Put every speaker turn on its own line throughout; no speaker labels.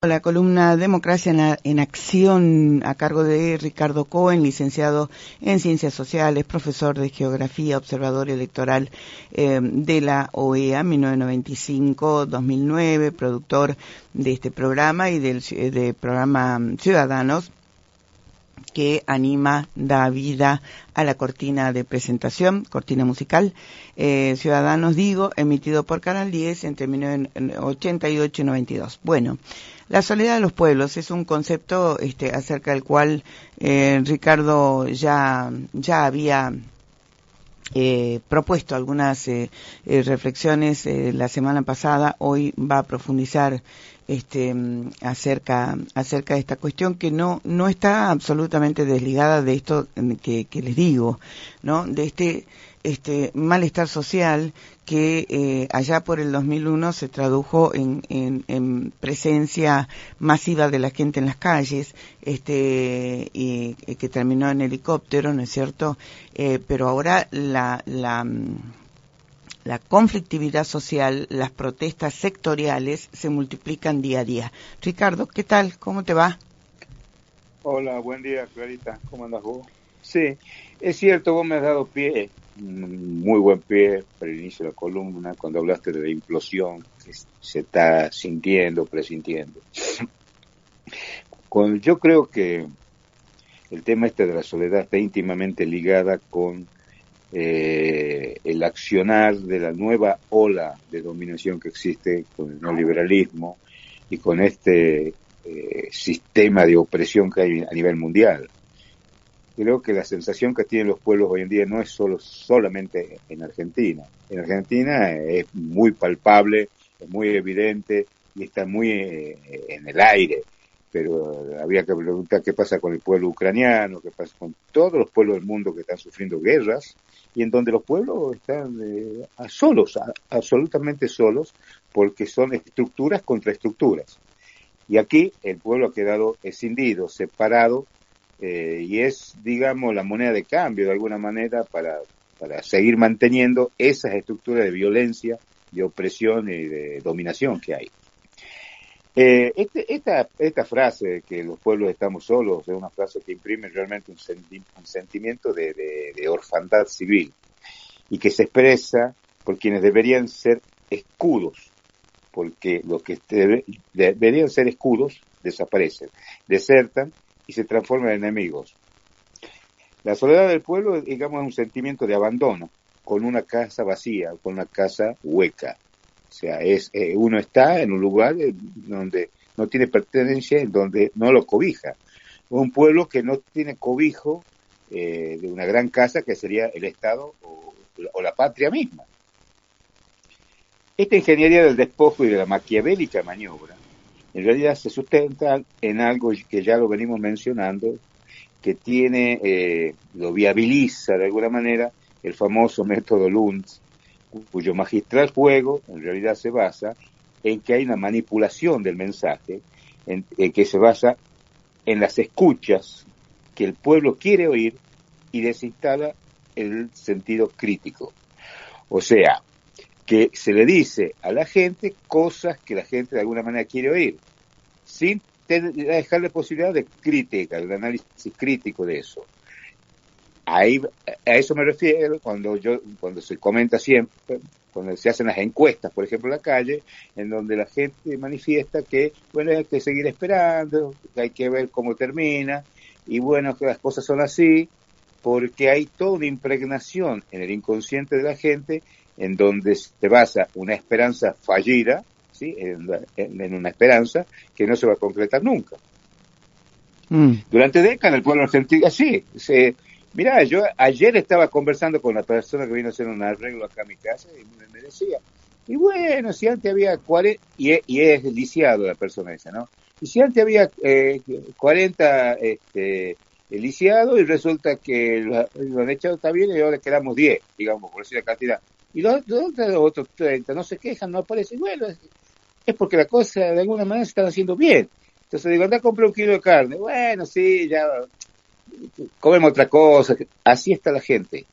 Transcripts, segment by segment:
La columna Democracia en Acción a cargo de Ricardo Cohen, licenciado en Ciencias Sociales, profesor de Geografía, observador electoral de la OEA 1995-2009, productor de este programa y del programa Ciudadanos, que da vida a la cortina de presentación, cortina musical, Ciudadanos emitido por Canal 10 entre 1988 y 92. Bueno, la soledad de los pueblos es un concepto acerca del cual Ricardo ya había propuesto algunas reflexiones la semana pasada. Hoy va a profundizar acerca de esta cuestión que no está absolutamente desligada de esto que les digo, ¿no? De malestar social que allá por el 2001 se tradujo en presencia masiva de la gente en las calles, y que terminó en helicóptero, ¿no es cierto? Pero ahora la conflictividad social, las protestas sectoriales se multiplican día a día. Ricardo, ¿qué tal? ¿Cómo te va?
Hola, buen día, Clarita. ¿Cómo andas vos? Sí, es cierto, vos me has dado pie, muy buen pie para el inicio de la columna, cuando hablaste de la implosión que se está presintiendo. Yo creo que el tema de la soledad está íntimamente ligada con el accionar de la nueva ola de dominación que existe con el neoliberalismo y con sistema de opresión que hay a nivel mundial. Creo que la sensación que tienen los pueblos hoy en día no es solamente en Argentina. En Argentina es muy palpable, es muy evidente y está muy en el aire. Pero había que preguntar qué pasa con el pueblo ucraniano, qué pasa con todos los pueblos del mundo que están sufriendo guerras y en donde los pueblos están absolutamente solos, porque son estructuras contra estructuras. Y aquí el pueblo ha quedado escindido, separado, y es, digamos, la moneda de cambio de alguna manera para seguir manteniendo esas estructuras de violencia, de opresión y de dominación que hay. Esta frase de que los pueblos estamos solos es una frase que imprime realmente un sentimiento de orfandad civil y que se expresa por quienes deberían ser escudos, porque los que deberían ser escudos desaparecen, desertan y se transforman en enemigos. La soledad del pueblo, digamos, es un sentimiento de abandono, con una casa vacía, con una casa hueca. O sea, uno está en un lugar donde no tiene pertenencia, en donde no lo cobija. Un pueblo que no tiene cobijo de una gran casa que sería el Estado o la patria misma. Esta ingeniería del despojo y de la maquiavélica maniobra, en realidad se sustenta en algo que ya lo venimos mencionando, que lo viabiliza de alguna manera el famoso método Luntz, cuyo magistral juego en realidad se basa en que hay una manipulación del mensaje, en que se basa en las escuchas que el pueblo quiere oír y desinstala el sentido crítico. O sea, que se le dice a la gente cosas que la gente de alguna manera quiere oír, sin dejarle posibilidad de crítica, de análisis crítico de eso. Ahí, a eso me refiero cuando se comenta siempre, cuando se hacen las encuestas, por ejemplo, en la calle, en donde la gente manifiesta que, bueno, hay que seguir esperando, que hay que ver cómo termina, y bueno, que las cosas son así, porque hay toda una impregnación en el inconsciente de la gente, en donde se basa una esperanza fallida, ¿sí? En una esperanza que no se va a concretar nunca. Durante décadas el pueblo argentino, así, mirá, yo ayer estaba conversando con la persona que vino a hacer un arreglo acá a mi casa y me decía, y bueno, si antes había 40, y es lisiado la persona esa, ¿no? Y si antes había 40 lisiados y resulta que lo han echado está bien y ahora quedamos 10, digamos, por decir la cantidad. Y los otros 30 no se quejan, no aparecen. Bueno, es porque la cosa de alguna manera se están haciendo bien. Entonces digo, anda a comprar un kilo de carne. Bueno, sí, ya comemos otra cosa. Así está la gente.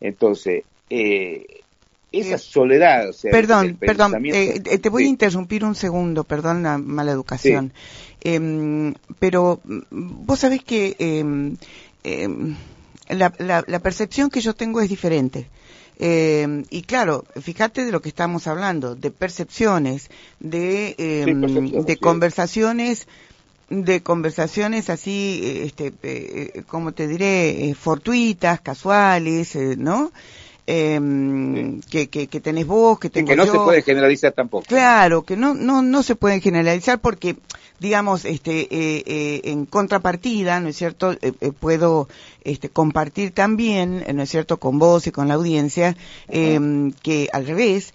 Entonces, esa soledad, o sea,
Perdón, te voy a
sí,
interrumpir un segundo, perdón la mala educación. Pero vos sabés que la percepción que yo tengo es diferente. Y claro, fíjate de lo que estamos hablando, de percepciones,
percepción,
de conversaciones, así, como te diré, fortuitas, casuales, ¿no?
sí.
Que tenés vos, que
Sí,
tengo
que no se
yo.
puede generalizar tampoco, ¿no?
Claro, que no se pueden generalizar porque, digamos, en contrapartida, ¿no es cierto? Puedo, compartir también, ¿no es cierto? Con vos y con la audiencia,
Ajá.
que al revés,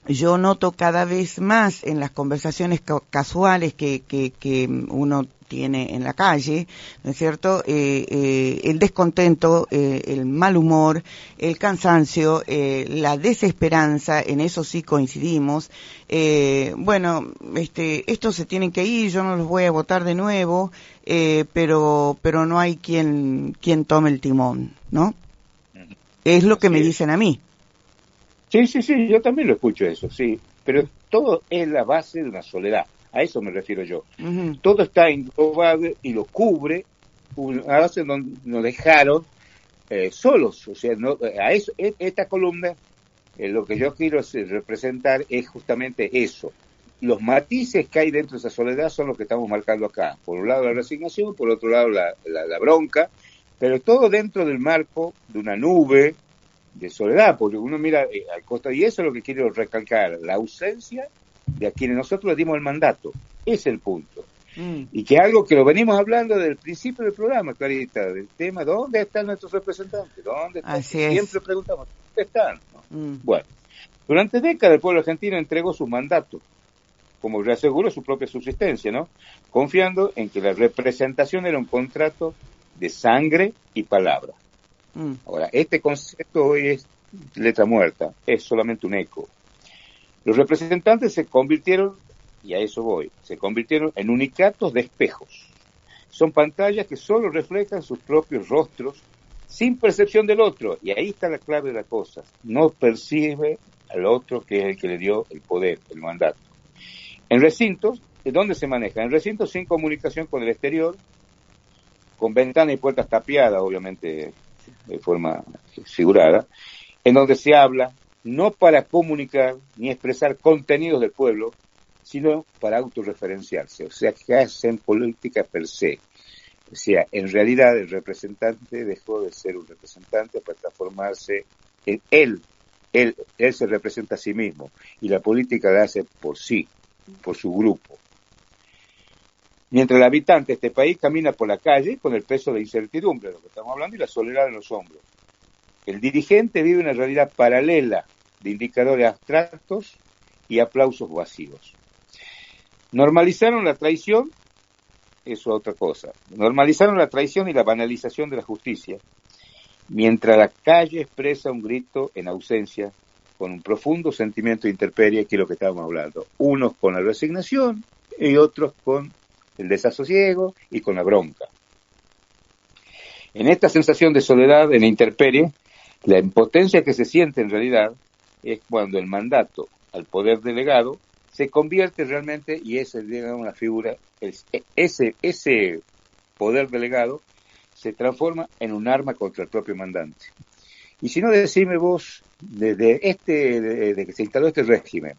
yo noto cada vez más en las conversaciones casuales que uno tiene en la calle, ¿no es cierto? El descontento, el mal humor, el cansancio, la desesperanza, en eso sí coincidimos. Bueno, estos se tienen que ir, yo no los voy a votar de nuevo, pero no hay quien tome el timón, ¿no?
Ujú.
Es lo que
Así
me
es.
dicen a mí.
Sí, sí, sí, yo también lo escucho eso, sí, pero todo es la base de una soledad, a eso me refiero yo.
Ujú.
Todo está englobado y lo cubre una base donde nos dejaron solos, o sea, no, a eso, esta columna, lo que yo quiero representar es justamente eso. Los matices que hay dentro de esa soledad son los que estamos marcando acá. Por un lado la resignación, por otro lado la bronca, pero todo dentro del marco de una nube de soledad, porque uno mira al costado, y eso es lo que quiero recalcar, la ausencia de a quienes nosotros le dimos el mandato, es el punto.
Mm.
Y que algo que lo venimos hablando desde el principio del programa, Clarita, del tema, ¿dónde están nuestros representantes? ¿Dónde están?
Así es.
Siempre preguntamos, ¿dónde están? ¿No?
Mm.
Bueno, durante décadas el pueblo argentino entregó su mandato, como reaseguró su propia subsistencia, ¿no? Confiando en que la representación era un contrato de sangre y palabra.
Mm.
Ahora, este concepto hoy es letra muerta, es solamente un eco. Los representantes se convirtieron, y a eso voy, se convirtieron en unicatos de espejos. Son pantallas que solo reflejan sus propios rostros sin percepción del otro. Y ahí está la clave de la cosa. No percibe al otro que es el que le dio el poder, el mandato. En recintos, ¿dónde se maneja? En recintos sin comunicación con el exterior, con ventanas y puertas tapiadas, obviamente de forma figurada, en donde se habla no para comunicar ni expresar contenidos del pueblo, sino para autorreferenciarse, o sea, que hacen política per se. O sea, en realidad el representante dejó de ser un representante para transformarse en él se representa a sí mismo, y la política la hace por sí, por su grupo. Mientras el habitante de este país camina por la calle con el peso de incertidumbre, de lo que estamos hablando, y la soledad en los hombros. El dirigente vive una realidad paralela de indicadores abstractos y aplausos vacíos. Normalizaron la traición, eso es otra cosa. Normalizaron la traición y la banalización de la justicia, mientras la calle expresa un grito en ausencia con un profundo sentimiento de intemperie, que es lo que estábamos hablando. Unos con la resignación y otros con el desasosiego y con la bronca. En esta sensación de soledad, en la intemperie, la impotencia que se siente en realidad es cuando el mandato al poder delegado se convierte realmente, y esa es, digamos, la figura, ese poder delegado se transforma en un arma contra el propio mandante. Y si no, decime vos, desde que se instaló este régimen,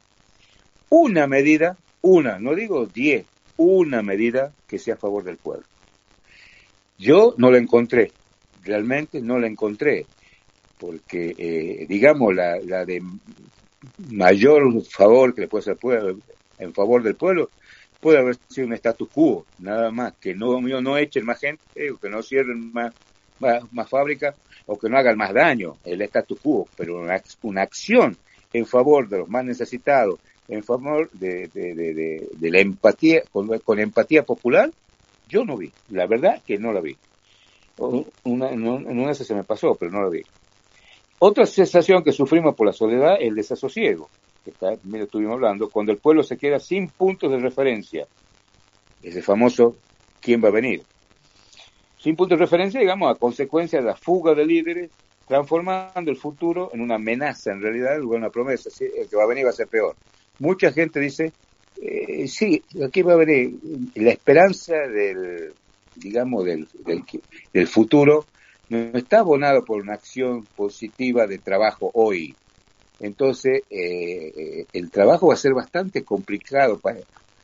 una medida, no digo 10, una medida que sea a favor del pueblo. Yo no la encontré, realmente no la encontré, porque, digamos, la de mayor favor que le puede hacer al pueblo, en favor del pueblo, puede haber sido un status quo, nada más, que no echen más gente, o que no cierren más fábricas, o que no hagan más daño, el status quo, pero una acción en favor de los más necesitados, en favor de la empatía, con empatía popular, yo no vi, la verdad que no la vi. En una se me pasó, pero no la vi. Otra sensación que sufrimos por la soledad es el desasosiego, que también estuvimos hablando, cuando el pueblo se queda sin puntos de referencia, ese famoso ¿quién va a venir? Sin puntos de referencia, digamos, a consecuencia de la fuga de líderes transformando el futuro en una amenaza, en realidad, en una promesa. ¿Sí? El que va a venir va a ser peor. Mucha gente dice, sí, aquí va a venir la esperanza del futuro, no está abonado por una acción positiva de trabajo hoy. Entonces, el trabajo va a ser bastante complicado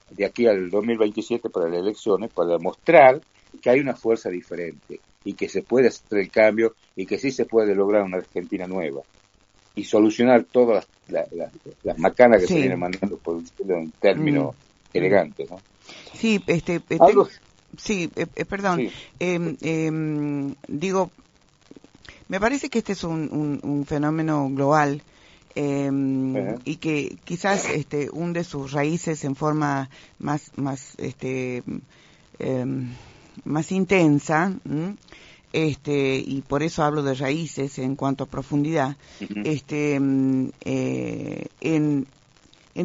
de aquí al 2027 para las elecciones, para demostrar que hay una fuerza diferente y que se puede hacer el cambio y que sí se puede lograr una Argentina nueva y solucionar todas las macanas que se vienen mandando, por decirlo en términos elegantes, ¿no?
Sí, sí, perdón.
Sí.
Digo, me parece que este es un fenómeno global. Y que quizás hunde sus raíces en forma más intensa, y por eso hablo de raíces en cuanto a profundidad, en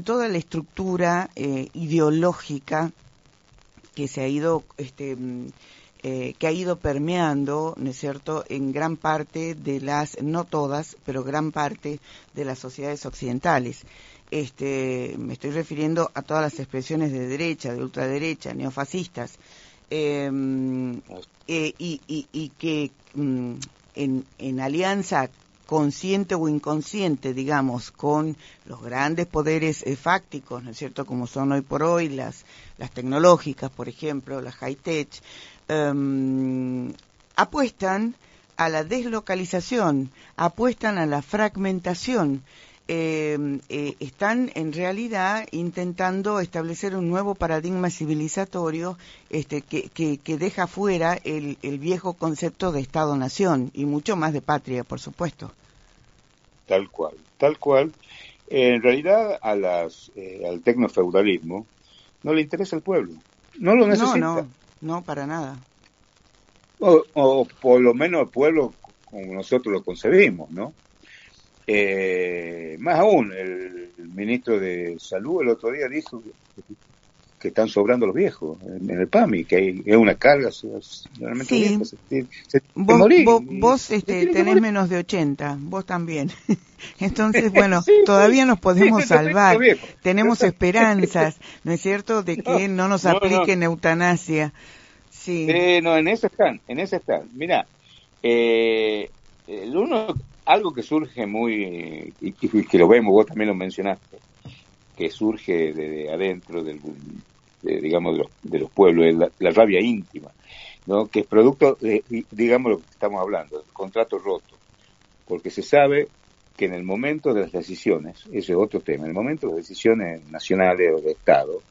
toda la estructura ideológica que se ha ido que ha ido permeando, ¿no es cierto?, en gran parte de no todas, pero gran parte de las sociedades occidentales. Me estoy refiriendo a todas las expresiones de derecha, de ultraderecha, neofascistas, y que en alianza consciente o inconsciente, digamos, con los grandes poderes fácticos, ¿no es cierto?, como son hoy por hoy las tecnológicas, por ejemplo, las high-tech, apuestan a la deslocalización, apuestan a la fragmentación, están en realidad intentando establecer un nuevo paradigma civilizatorio que deja fuera el viejo concepto de Estado-Nación y mucho más de patria, por supuesto.
Tal cual. En realidad al tecnofeudalismo no le interesa el pueblo, no lo necesita.
No, para nada.
O por lo menos el pueblo como nosotros lo concebimos, ¿no? Más aún, el ministro de Salud el otro día dijo que están sobrando los viejos en el PAMI, que es una carga realmente vieja.
Vos tenés menos de 80, vos también. Entonces, bueno, todavía nos podemos salvar. Tenemos esperanzas, ¿no es cierto?, de que no nos apliquen eutanasia. Sí.
No, en eso están. Mira, algo que surge muy, y que lo vemos, vos también lo mencionaste, que surge de adentro de los pueblos, es la rabia íntima, ¿no? Que es producto digamos, lo que estamos hablando, del contrato roto, porque se sabe que en el momento de las decisiones, ese es otro tema, en el momento de las decisiones nacionales o de Estado,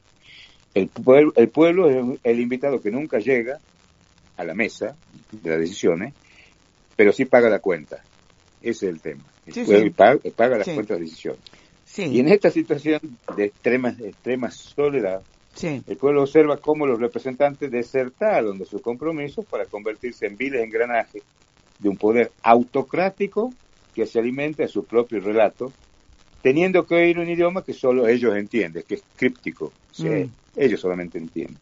el pueblo es el invitado que nunca llega a la mesa de las decisiones, pero sí paga la cuenta. Ese es el tema. El pueblo paga las cuentas de decisiones. Sí. Y en esta situación de extrema soledad, el pueblo observa cómo los representantes desertaron de sus compromisos para convertirse en viles engranajes de un poder autocrático que se alimenta de su propio relato, teniendo que oír un idioma que solo ellos entienden, que es críptico. Ellos solamente entienden.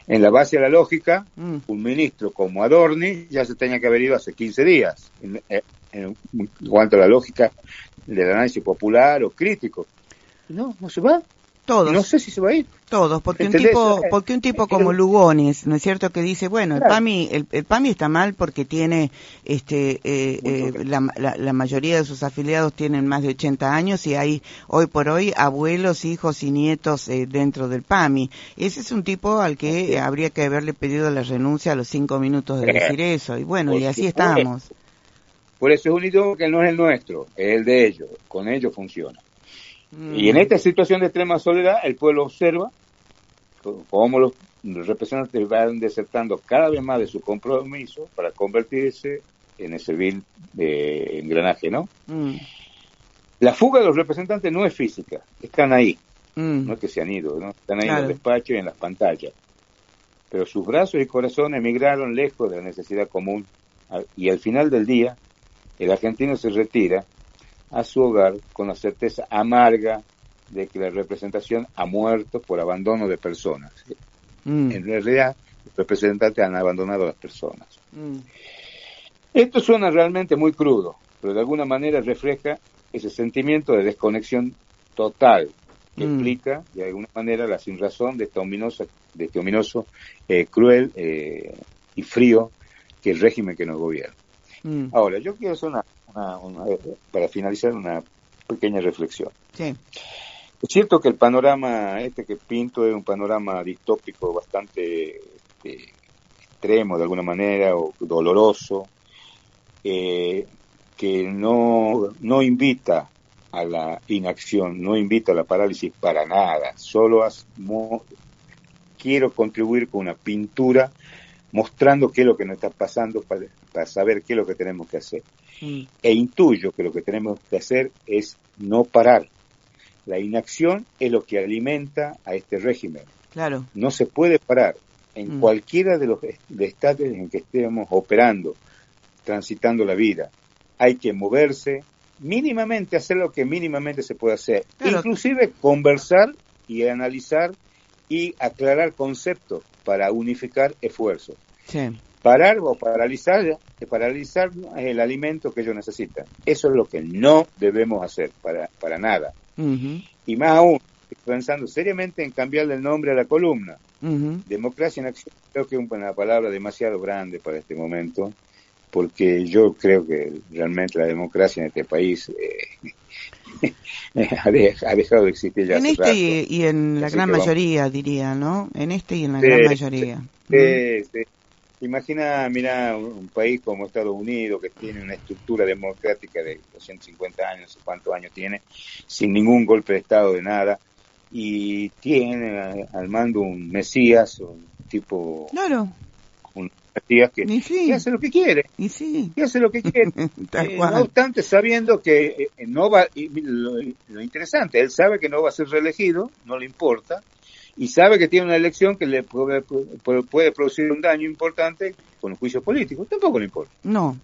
En la base de la lógica, un ministro como Adorni ya se tenía que haber ido hace 15 días, en cuanto a la lógica del análisis popular o crítico. No se va.
Todos.
No sé si se va a ir.
Todos, porque un tipo como Lugones, ¿no es cierto?, que dice, bueno, el PAMI está mal porque tiene la mayoría de sus afiliados tienen más de 80 años y hay hoy por hoy abuelos, hijos y nietos dentro del PAMI. Ese es un tipo al que habría que haberle pedido la renuncia a los 5 minutos de decir eso, y bueno, y así estamos.
Por eso es un idioma que no es el nuestro, es el de ellos, con ellos funciona. Y en esta situación de extrema soledad, el pueblo observa cómo los representantes van desertando cada vez más de su compromiso para convertirse en ese vil engranaje, ¿no? La fuga de los representantes no es física, están ahí, no es que se han ido, ¿no? Están ahí en los despachos y en las pantallas. Pero sus brazos y corazones emigraron lejos de la necesidad común, y al final del día, el argentino se retira a su hogar con la certeza amarga de que la representación ha muerto por abandono de personas. En realidad, los representantes han abandonado a las personas. Esto suena realmente muy crudo, pero de alguna manera refleja ese sentimiento de desconexión total que explica de alguna manera la sinrazón de este ominoso, cruel y frío que el régimen que nos gobierna. Ahora, yo quiero hacer para finalizar una pequeña reflexión.
Sí.
Es cierto que el panorama que pinto es un panorama distópico bastante extremo de alguna manera, o doloroso, que no invita a la inacción, no invita a la parálisis para nada. Solo quiero contribuir con una pintura mostrando qué es lo que nos está pasando para saber qué es lo que tenemos que hacer. E intuyo que lo que tenemos que hacer es no parar. La inacción es lo que alimenta a este régimen.
Claro.
No se puede parar. En cualquiera de los estados en que estemos operando, transitando la vida, hay que moverse, mínimamente hacer lo que mínimamente se puede hacer. Claro. Inclusive conversar y analizar y aclarar conceptos para unificar esfuerzos.
Sí.
Parar o paralizar es el alimento que ellos necesitan. Eso es lo que no debemos hacer para nada. Y más aún, pensando seriamente en cambiarle el nombre a la columna. Democracia en acción, creo que es una palabra demasiado grande para este momento, porque yo creo que realmente la democracia en este país ha dejado de existir ya hace rato.
Y en la gran mayoría, diría, ¿no? En y en la gran mayoría.
Sí. Imagina, mira, un país como Estados Unidos, que tiene una estructura democrática de 250 años, no sé cuántos años tiene, sin ningún golpe de Estado de nada, y tiene al mando un Mesías, un tipo...
Claro.
Un Mesías que hace lo que quiere.
Y sí.
Que hace lo que quiere. No obstante, sabiendo que no va... lo interesante, él sabe que no va a ser reelegido, no le importa, y sabe que tiene una elección que le puede producir un daño importante con el juicio político. Tampoco le importa. No,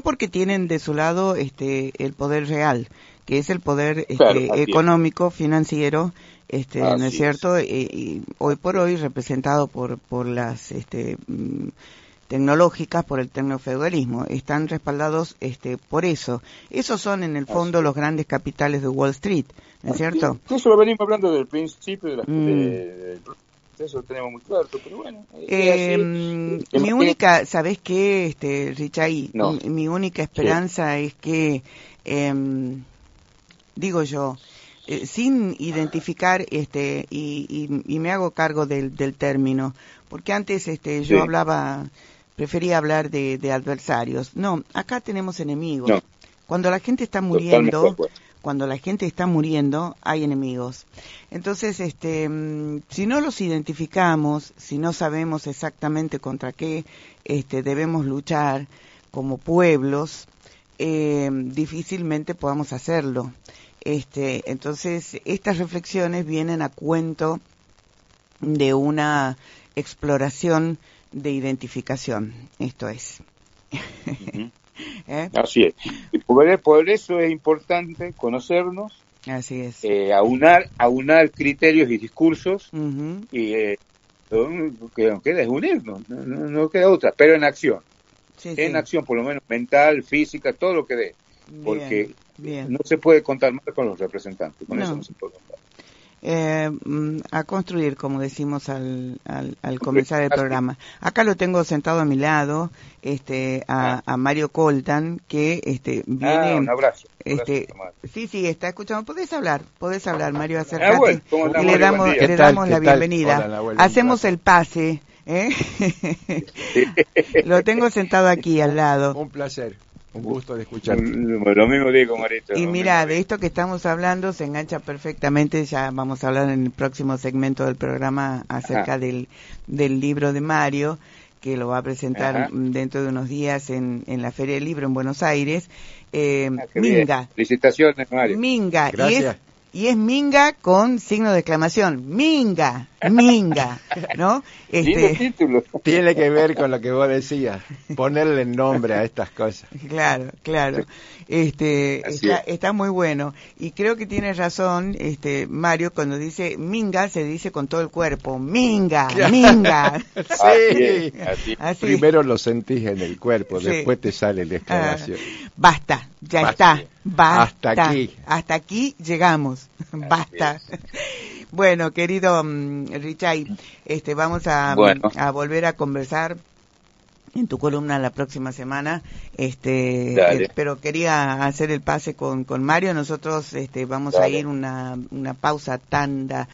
porque tienen de su lado el poder real, que es el poder
claro,
económico, financiero, ¿no es cierto? Y hoy por hoy representado por las tecnológicas, por el tecnofeudalismo. Están respaldados por eso. Esos son en el fondo los grandes capitales de Wall Street, ¿no es cierto?
Eso lo venimos hablando del principio eso lo tenemos muy claro, pero bueno.
Mi única, ¿sabés qué, Richay?
No.
Mi única esperanza es que, digo yo, sin identificar y me hago cargo del término, porque antes yo prefería hablar de adversarios. No, acá tenemos enemigos. No. Cuando la gente está muriendo, hay enemigos. Entonces, si no los identificamos, si no sabemos exactamente contra qué debemos luchar como pueblos, difícilmente podamos hacerlo. Entonces, estas reflexiones vienen a cuento de una exploración de identificación, esto es.
Así es. Y por eso es importante conocernos.
Así es.
Aunar criterios y discursos y que nos queda es unirnos, no queda otra, pero en acción. En acción, por lo menos mental, física, todo lo que dé. Porque no se puede contar más con los representantes, con eso no se puede contar.
A construir, como decimos al comenzar el programa. Acá lo tengo sentado a mi lado, a Mario Coltan, que viene.
Un abrazo.
Sí, está escuchando. Podés hablar, Mario, acércate. Y le
¿Qué
damos
tal?
la bienvenida.
Hola,
hacemos el pase, Lo tengo sentado aquí al lado.
Un placer. Un gusto de escucharte.
Lo mismo digo, Marito.
Y mira, de esto que estamos hablando se engancha perfectamente, ya vamos a hablar en el próximo segmento del programa acerca del libro de Mario, que lo va a presentar dentro de unos días en la Feria del Libro en Buenos Aires. Minga.
Felicitaciones, Mario.
Minga.
Gracias.
y es minga con signo de exclamación. Minga, minga, ¿no?
Lindo título.
Tiene que ver con lo que vos decías, ponerle nombre a estas cosas.
Claro, claro. Está muy bueno. Y creo que tiene razón, Mario, cuando dice minga, se dice con todo el cuerpo. Minga, minga.
Sí.
Así.
Primero lo sentís en el cuerpo,
Sí.
después te sale la exclamación.
Basta, ya
Basta.
está. Basta.
Hasta aquí.
Hasta aquí llegamos. Basta. Bueno, querido Richay, vamos a volver a conversar en tu columna la próxima semana, pero quería hacer el pase con Mario. Nosotros vamos a ir una pausa tanda.